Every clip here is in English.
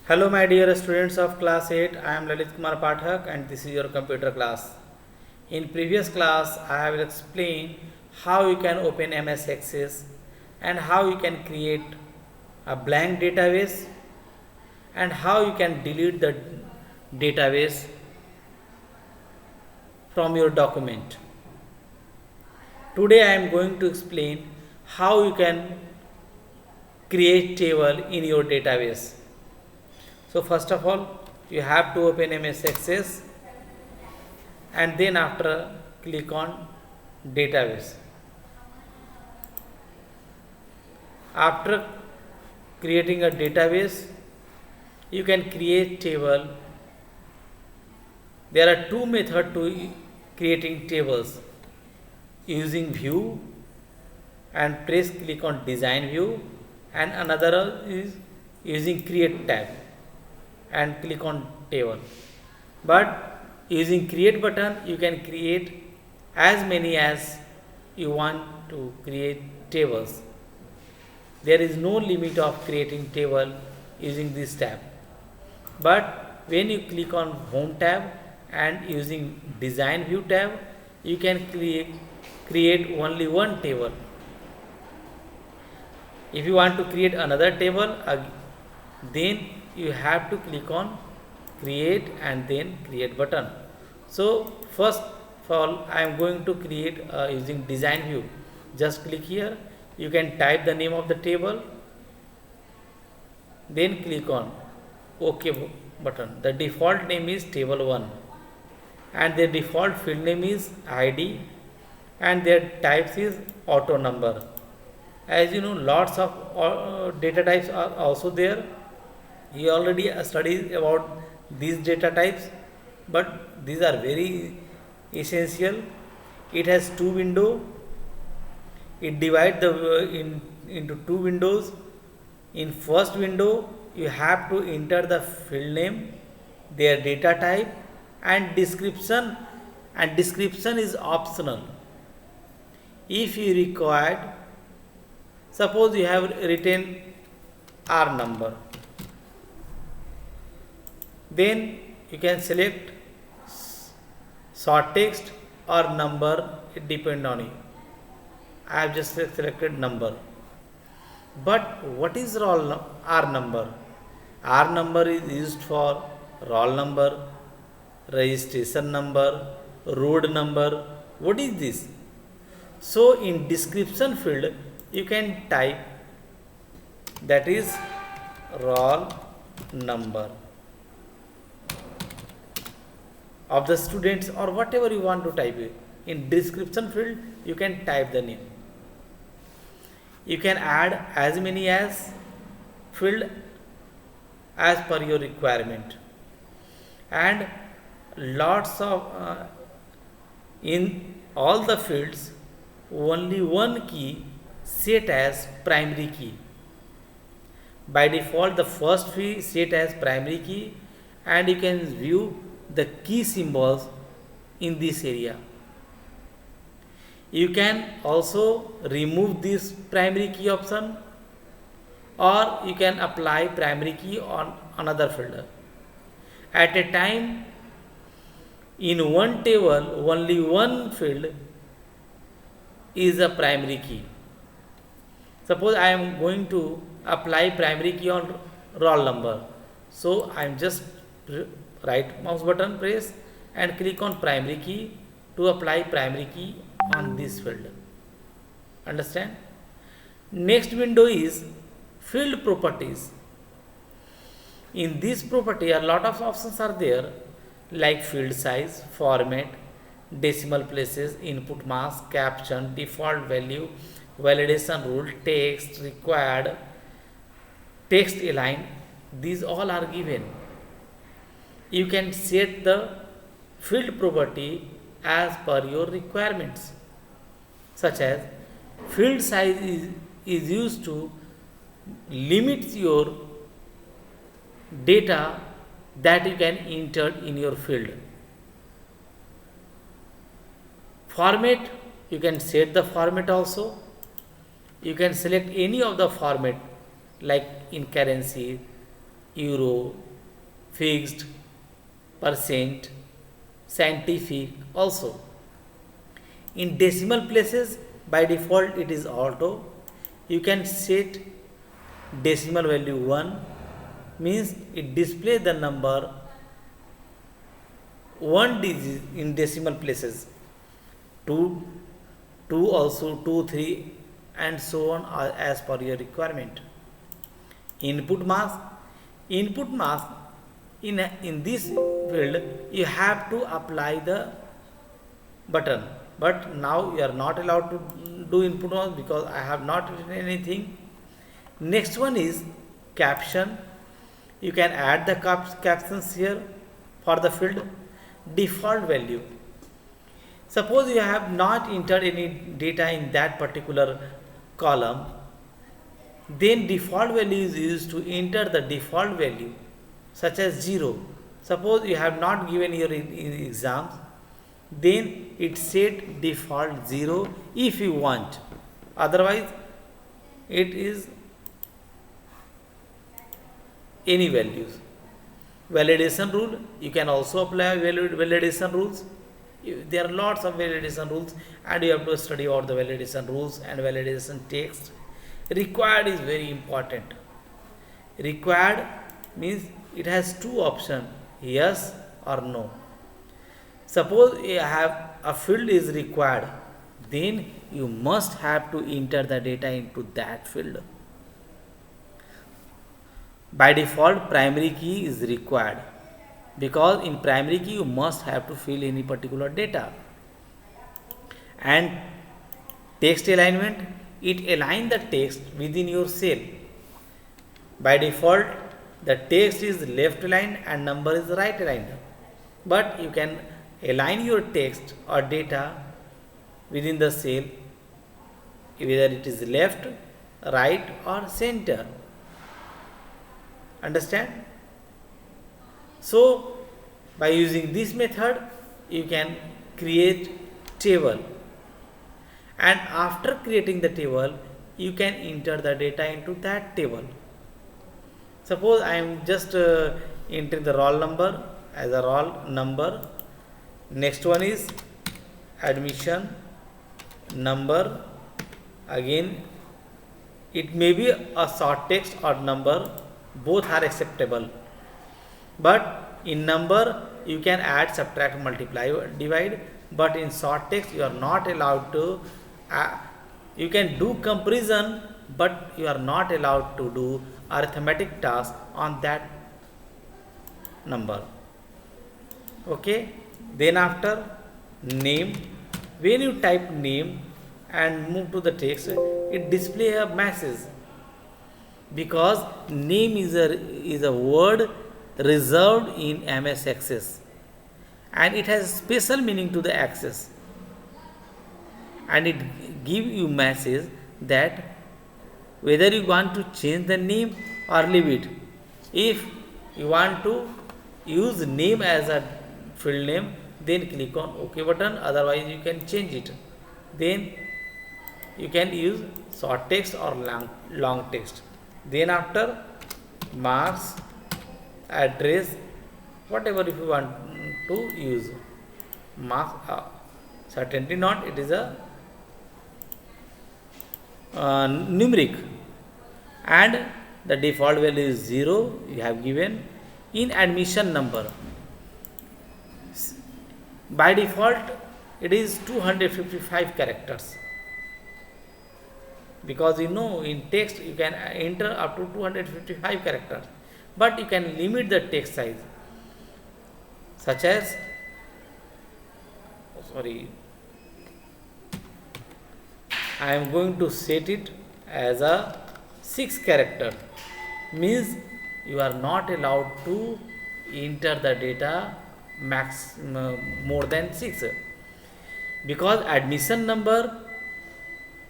Hello, my dear students of class 8. I am Lalit Kumar Pathak and this is your computer class. In previous class, I have explained how you can open MS Access and how you can create a blank database and how you can delete the database from your document. Today, I am going to explain how you can create table in your database. So first of all, you have to open MS Access and then after click on database. After creating a database, you can create table. There are two methods to creating tables: using view and press click on design view, and another is using create tab and click on table. But using create button, you can create as many as you want to create tables. There is no limit of creating table using this tab. But when you click on home tab and using design view tab, you can create only one table. If you want to create another table, then you have to click on create and then create button. So first of all, I am going to create using design view. Just click here. You can type the name of the table, then click on OK button. The default name is table 1 and the default field name is ID and their types is auto number. As you know, lots of data types are also there. You already studied about these data types, but these are very essential. It has two windows. It divides into two windows. In first window, you have to enter the field name, their data type, and description. And description is optional. If you required, suppose you have written R number, then you can select short text or number, it depends on you. I have just selected number. But what is R number? R number is used for roll number, registration number, road number. What is this? So in description field, you can type that is roll number of the students or whatever you want to type. In description field, you can type the name. You can add as many as field as per your requirement, and lots of in all the fields only one key set as primary key. By default, the first key set as primary key, and you can view the key symbols in this area. You can also remove this primary key option, or you can apply primary key on another folder. At a time, in one table, only one field is a primary key. Suppose I am going to apply primary key on roll number. So I am just right mouse button press and click on primary key to apply primary key on this field. Understand? Next window is field properties. In this property, a lot of options are there like field size, format, decimal places, input mask, caption, default value, validation rule, text required, text align. These all are given. You can set the field property as per your requirements, such as field size is used to limit your data that you can enter in your field. Format, you can set the format also. You can select any of the format like in currency, euro, fixed, percent, scientific also. In decimal places, by default it is auto. You can set decimal value 1, means it displays the number 1 digit in decimal places. 2, 2 also, 2, 3 and so on as per your requirement. Input mask. Input mask, in this field you have to apply the button, but now you are not allowed to do input mask because I have not written anything. Next one is caption. You can add the captions here for the field. Default value. Suppose you have not entered any data in that particular column, then default value is used to enter the default value such as 0. Suppose you have not given your exams, then it set default 0 if you want, otherwise it is any values. Validation rule, you can also apply validation rules. There are lots of validation rules and you have to study all the validation rules and validation text. Required is very important. Required means it has two options, yes or no. Suppose you have a field is required, then you must have to enter the data into that field. By default, primary key is required because in primary key you must have to fill any particular data. And text alignment, it align the text within your cell. By default, the text is left aligned and number is right aligned, but you can align your text or data within the cell, whether it is left, right or center. Understand? So by using this method you can create table, and after creating the table you can enter the data into that table. Suppose I am just entering the roll number as a roll number. Next one is admission number. Again it may be a short text or number, both are acceptable, but in number you can add, subtract, multiply, divide, but in short text you are not allowed to. You can do comparison, but you are not allowed to do arithmetic task on that number. Okay, then after name, when you type name and move to the text, it display a message, because name is a word reserved in MS Access and it has special meaning to the Access, and it give you message that whether you want to change the name or leave it. If you want to use name as a field name, then click on OK button, otherwise you can change it. Then you can use short text or long text. Then after marks, address, whatever if you want to use. Marks, certainly not, it is a numeric, and the default value is 0 you have given. In admission number, by default it is 255 characters, because you know in text you can enter up to 255 characters, but you can limit the text size, such as I am going to set it as a 6 character, means you are not allowed to enter the data more than 6, because admission number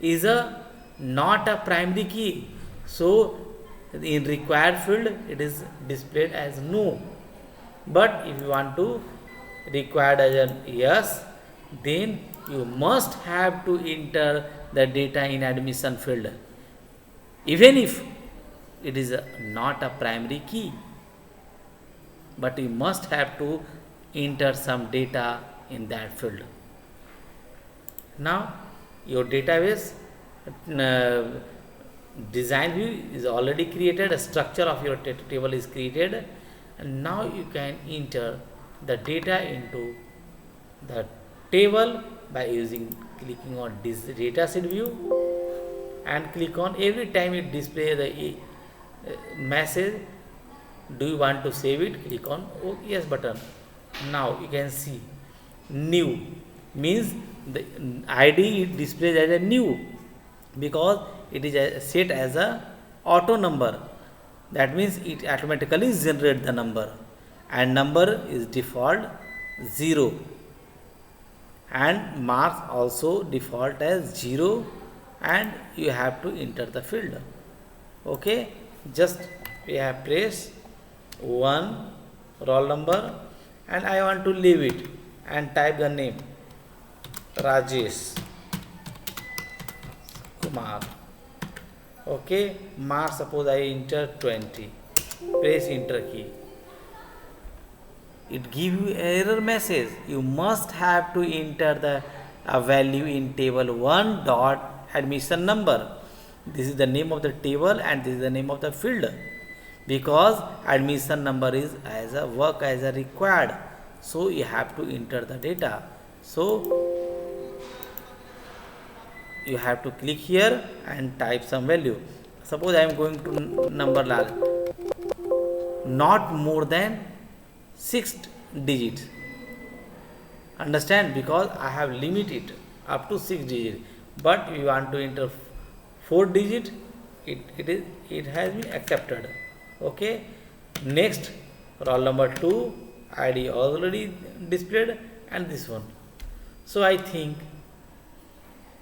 is not a primary key. So in required field it is displayed as no, but if you want to required as a yes, then you must have to enter the data in admission field, even if it is not a primary key. but you must have to enter some data in that field. Now your database uh, design view is already created, a structure of your table is created, and now you can enter the data into the table by using clicking on this data sheet view, and click on every time it display the message, do you want to save it, click on yes button. Now you can see new means the id displays as a new because it is set as a auto number. That means it automatically generate the number, and number is default 0, and marks also default as 0, and you have to enter the field. Okay, just we have pressed 1 roll number, and I want to leave it and type the name Rajesh Kumar. Okay, mark suppose I enter 20, press enter key, it give you error message, you must have to enter the value in table 1 dot admission number. This is the name of the table and this is the name of the field, because admission number is as a work as a required, so you have to enter the data. So you have to click here and type some value. Suppose I am going to number large, not more than 6 digits. Understand, because I have limited up to 6 digits, but you want to enter 4 digit, it has been accepted. Okay, next roll number 2 id already displayed, and this one. So I think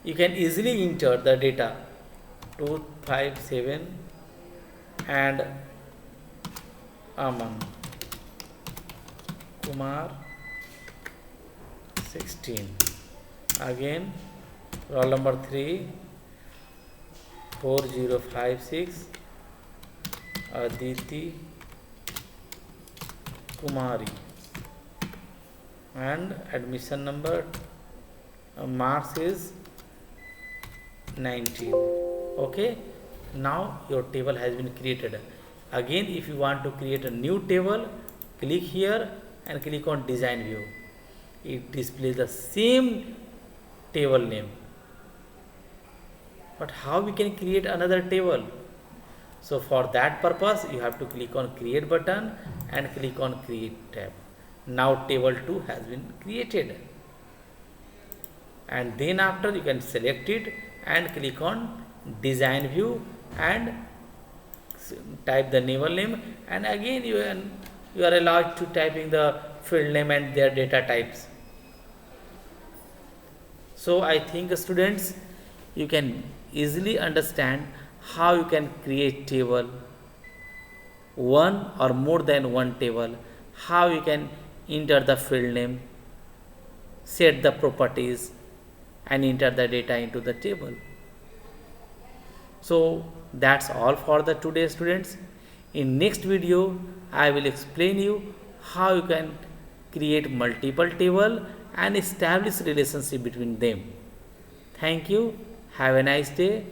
you can easily enter the data 257 and Aman Kumar 16. Again roll number 3 4056 Aditi Kumari, and admission number marks is 19. Okay, now your table has been created. Again, if you want to create a new table, click here and click on design view. It displays the same table name, but how we can create another table? So for that purpose you have to click on create button and click on create tab. Now table 2 has been created, and then after you can select it and click on design view and type the table name, and again you are allowed to typing the field name and their data types. So I think students, you can easily understand how you can create table, one or more than one table, how you can enter the field name, set the properties and enter the data into the table. So that's all for the today students. In next video I will explain you how you can create multiple table and establish relationship between them. Thank you. Have a nice day.